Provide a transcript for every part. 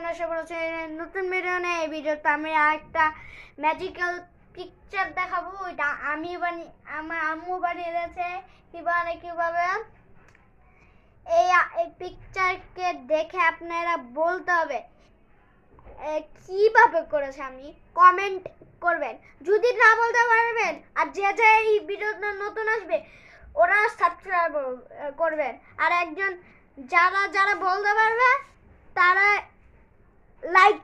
আপনারা সবাই বলছেন নতুন ভিডিও নেই। এই ভিডিওতে আমি একটা ম্যাজিক্যাল পিকচার দেখাবো। ওইটা আমি আমার আম্মু বানিয়ে দিয়েছে। কিভাবে এই পিকচারকে দেখে আপনারা বলতে হবে কিভাবে করেছে। আমি কমেন্ট করবেন, যদি না বলতে পারবেন আর যে এই ভিডিওটা নতুন আসবে ওরা সাবস্ক্রাইব করবেন। আর একজন যারা বলতে পারবে তারা লাইক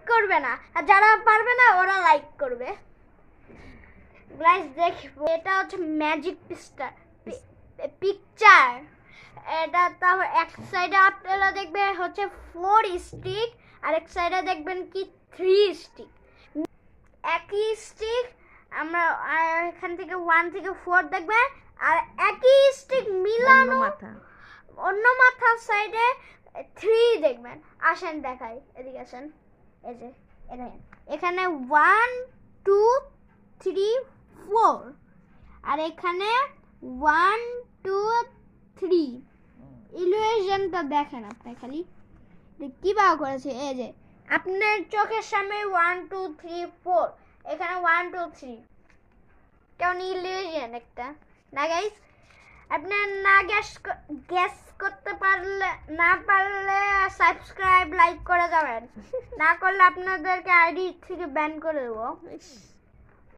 করবে না, আর যারা পারবে না ওরা লাইক করবে। গাইস দেখো, এটা হচ্ছে ম্যাজিক পিকচার। এটা তারপর এক সাইডে আপনারা দেখবেন হচ্ছে 4 স্টিক, আর এক সাইডে দেখবেন কি 3 স্টিক। একই স্টিক আমরা এখান থেকে 1 থেকে 4 দেখবেন, আর একই স্টিক মিলানো অন্য মাথার সাইডে 3 দেখবেন। আসেন দেখাই, এদিকে আসেন। এই যে এখানে 1 2 3 4, আর এখানে 1 2 3। ইলুশনটা দেখেন আপনি খালি কিভাবে করেছে। এই যে আপনার চোখের সামনে 1 2 3 4, এখানে 1 2 3। কেমন ইলুশন একটা না গাইস? আপনার না গ্যাস করতে পারলে সাবস্ক্রাইব লাইক করে যাবেন, না করলে আপনাদেরকে আইডি থেকে ব্যান করে দেবো।